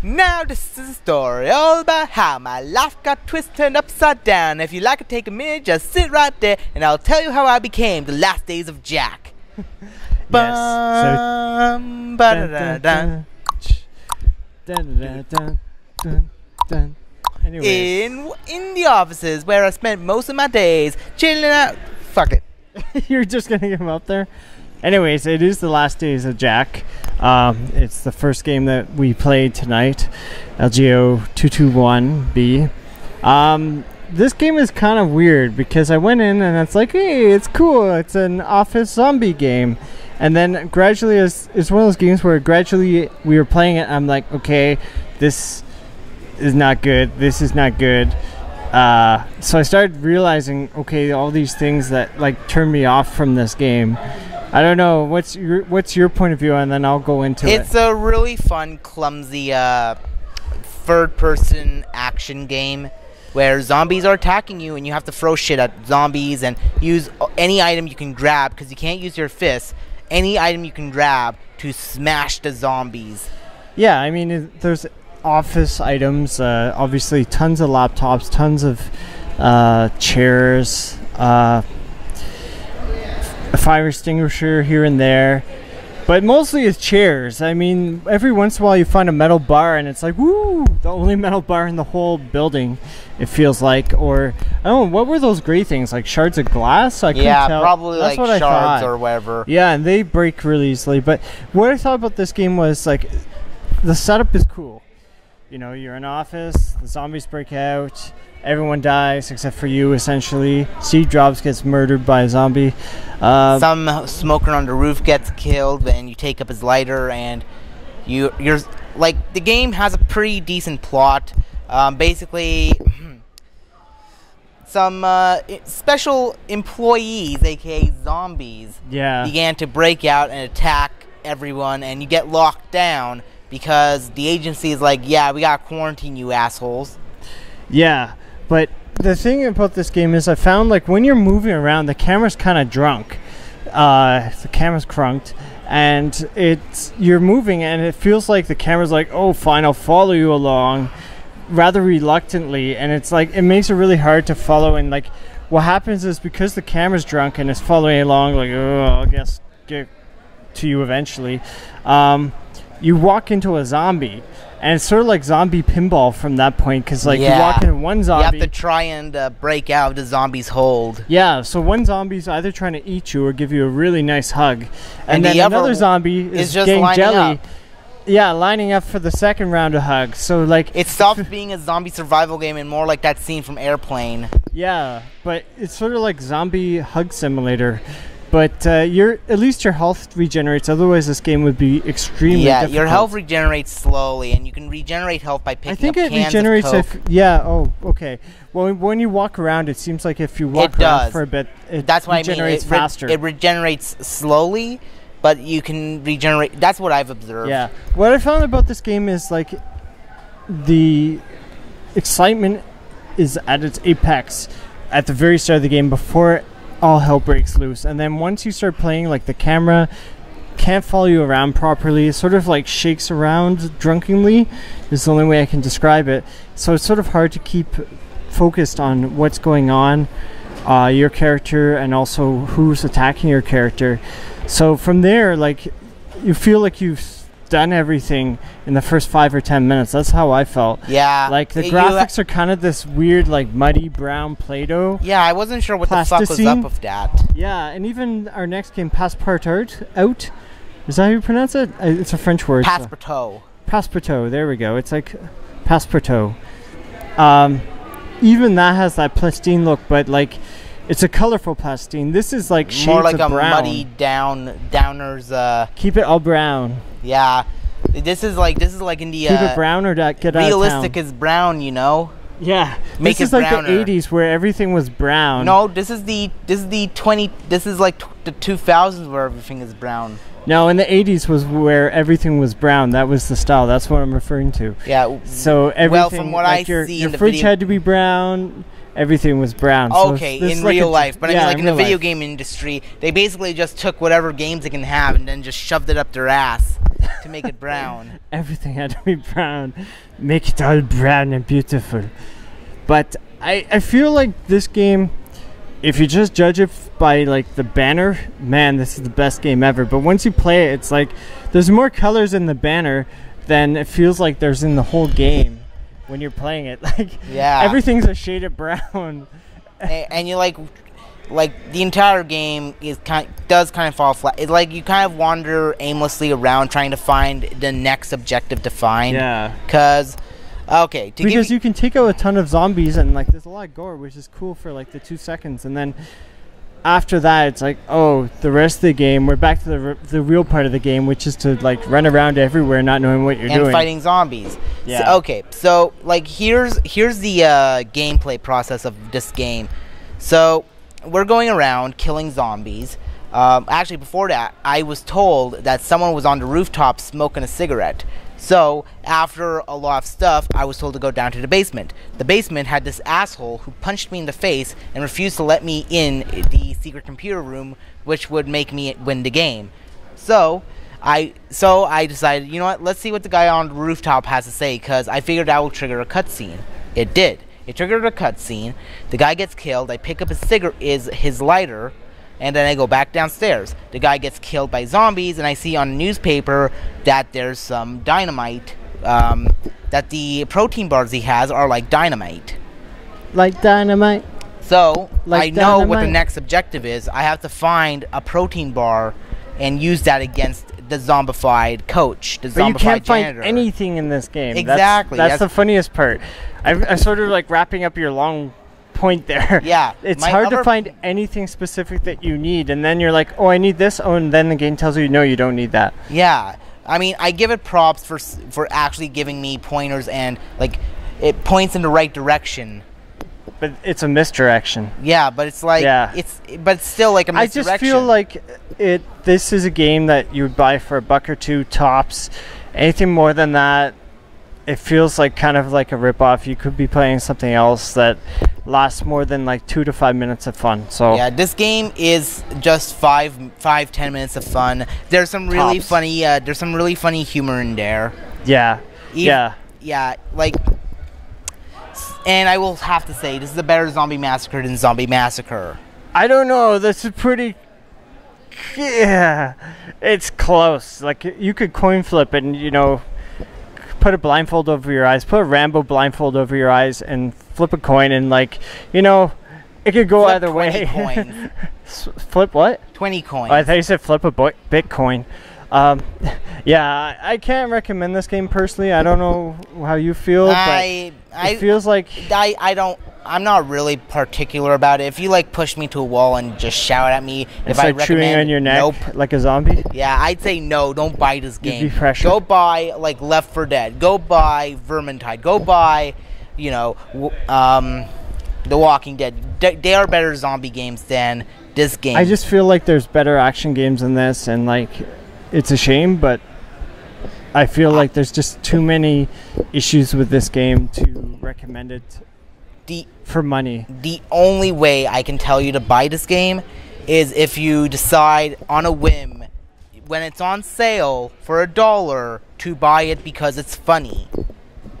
Now this is a story all about how my life got twisted upside down. If you like to take a minute, just sit right there and I'll tell you how I became the last days of Jack. Bum, ba-da-da-da. In the offices where I spent most of my days chilling out. Fuck it. You're just gonna get him up there? Anyways, it is the last days of Jack. It's the first game that we played tonight, LGO 221B. This game is kind of weird because I went in and it's like, hey, it's cool. It's an office zombie game. And then gradually, it's one of those games where gradually we were playing it. I'm like, okay, this is not good. This is not good. So I started realizing, okay, all these things that like turn me off from this game. I don't know. What's your point of view, and then I'll go into it. It's a really fun, clumsy third-person action game where zombies are attacking you, and you have to throw shit at zombies and use any item you can grab because you can't use your fists. Any item you can grab to smash the zombies. Yeah, I mean, there's office items, obviously tons of laptops, tons of chairs, a fire extinguisher here and there, but mostly it's chairs. I mean, every once in a while you find a metal bar and it's like, woo, the only metal bar in the whole building, it feels like. Or I don't know, what were those gray things, like shards of glass? I couldn't tell. Probably. That's like what shards or whatever. Yeah, and they break really easily. But what I thought about this game was like, the setup is cool. You know, you're in an office, the zombies break out, everyone dies except for you, essentially. Steve Jobs gets murdered by a zombie. Some smoker on the roof gets killed, and you take up his lighter, and you're like, the game has a pretty decent plot. Basically, some special employees, aka zombies, began to break out and attack everyone, and you get locked down. Because the agency is like, yeah, we gotta quarantine you assholes. Yeah, but the thing about this game is I found, like, when you're moving around, the camera's kind of drunk. The camera's crunked. And you're moving, and it feels like the camera's like, oh, fine, I'll follow you along. Rather reluctantly. And it's like, it makes it really hard to follow. And, like, what happens is because the camera's drunk and it's following along, like, oh, I guess get to you eventually. You walk into a zombie, and it's sort of like zombie pinball from that point, because like you walk into one zombie. You have to try and break out of the zombie's hold. Yeah, so one zombie's either trying to eat you or give you a really nice hug, and then another zombie is just getting jelly. Up. Yeah, lining up for the second round of hugs. So like it stops being a zombie survival game and more like that scene from Airplane. Yeah, but it's sort of like zombie hug simulator. But at least your health regenerates. Otherwise, this game would be extremely difficult. Your health regenerates slowly, and you can regenerate health by picking up cans of Coke. I think it regenerates oh, okay. Well, when you walk around, it seems like if you walk around for a bit, that's what regenerates faster. It regenerates slowly, but you can regenerate. That's what I've observed. Yeah. What I found about this game is, like, the excitement is at its apex at the very start of the game before all hell breaks loose, and then once you start playing, like, the camera can't follow you around properly. It sort of like shakes around drunkenly is the only way I can describe it. So it's sort of hard to keep focused on what's going on, your character, and also who's attacking your character. So from there, like, you feel like you've done everything in the first 5 or 10 minutes. That's how I felt. Yeah. Like, the graphics are kind of this weird, like, muddy brown Play-Doh. Yeah, I wasn't sure what the fuck was up with that. Yeah, and even our next game, Passepartout, is that how you pronounce it? It's a French word. Passepartout. Passepartout, there we go. It's like Passepartout. Even that has that plastine look, but, like, it's a colorful plastine. This is like shades more like of brown. Muddy downers. Keep it all brown. Yeah, this is like in the. Keep it brown or get out of town. Realistic is brown, you know. Yeah, Make this is like the 80s where everything was brown. No, this is the 20. This is like the 2000s where everything is brown. No, in the 80s was where everything was brown. That was the style. That's what I'm referring to. Yeah. So everything. Well, from what like I see, your fridge had to be brown. Everything was brown. Okay, so in real life. But I mean, like in the video game industry, they basically just took whatever games they can have and then just shoved it up their ass. to make it brown. Everything had to be brown. Make it all brown and beautiful. But I feel like this game, if you just judge it by like the banner, man, this is the best game ever. But once you play it, it's like there's more colors in the banner than it feels like there's in the whole game when you're playing it. Like, yeah, everything's a shade of brown. And you like the entire game does kind of fall flat. It's like you kind of wander aimlessly around trying to find the next objective to find. Yeah. Because you can take out a ton of zombies and like there's a lot of gore, which is cool for like the 2 seconds, and then after that it's like, oh, the rest of the game we're back to the real part of the game, which is to like run around everywhere not knowing what you're doing and fighting zombies. Yeah. So like here's the gameplay process of this game. So we're going around killing zombies. Actually, before that, I was told that someone was on the rooftop smoking a cigarette. So, after a lot of stuff, I was told to go down to the basement. The basement had this asshole who punched me in the face and refused to let me in the secret computer room, which would make me win the game. So I decided, you know what, let's see what the guy on the rooftop has to say, because I figured that would trigger a cutscene. It did. It triggered a cutscene. The guy gets killed. I pick up his lighter, and then I go back downstairs. The guy gets killed by zombies, and I see on the newspaper that there's some dynamite, that the protein bars he has are like dynamite. Like dynamite? So, like I know what the next objective is. I have to find a protein bar and use that against the zombified coach, the zombified janitor. But you can't find anything in this game. Exactly. That's the funniest part. I'm sort of like wrapping up your long point there. Yeah. It's hard to find anything specific that you need, and then you're like, oh, I need this. Oh, and then the game tells you, no, you don't need that. Yeah. I mean, I give it props for actually giving me pointers, and like it points in the right direction. But it's a misdirection. Yeah, but it's like but it's still like a misdirection. I just feel like this is a game that you would buy for $1 or $2 tops. Anything more than that, it feels like kind of like a ripoff. You could be playing something else that lasts more than like 2 to 5 minutes of fun. So yeah, this game is just 5-10 minutes of fun. There's some really funny humor in there. Yeah. Yeah, like, and I will have to say, this is a better Zombie Massacre than Zombie Massacre. I don't know. This is pretty. Yeah, it's close. Like, you could coin flip and, you know, put a blindfold over your eyes, put a Rambo blindfold over your eyes, and flip a coin, and, like, you know, it could go either way. Coins. Flip what? 20 coins. Oh, I thought you said flip a Bitcoin. Yeah, I can't recommend this game personally. I don't know how you feel, but it feels like I'm not really particular about it. If you like push me to a wall and just shout at me, if I recommend, chewing on your neck like a zombie. Yeah, I'd say no. Don't buy this game. You'd be pressured. Go buy like Left 4 Dead. Go buy Vermintide. Go buy, you know, The Walking Dead. They are better zombie games than this game. I just feel like there's better action games than this, and like, it's a shame, but I feel like there's just too many issues with this game to recommend it for money. The only way I can tell you to buy this game is if you decide on a whim, when it's on sale for $1, to buy it because it's funny.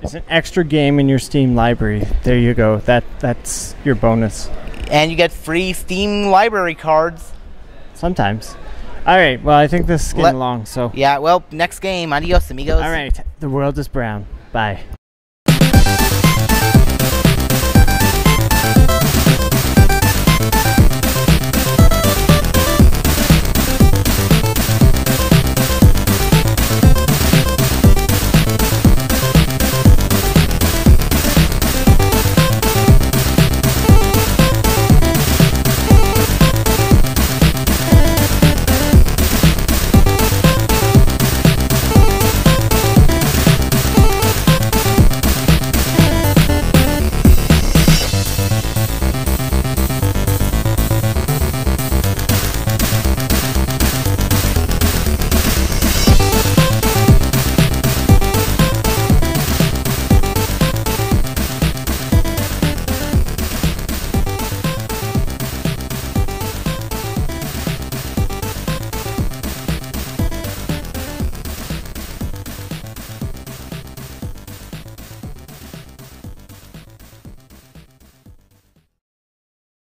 It's an extra game in your Steam library. There you go. That's your bonus. And you get free Steam library cards. Sometimes. All right. Well, I think this is getting long. So yeah. Well, next game. Adios, amigos. All right. The world is brown. Bye.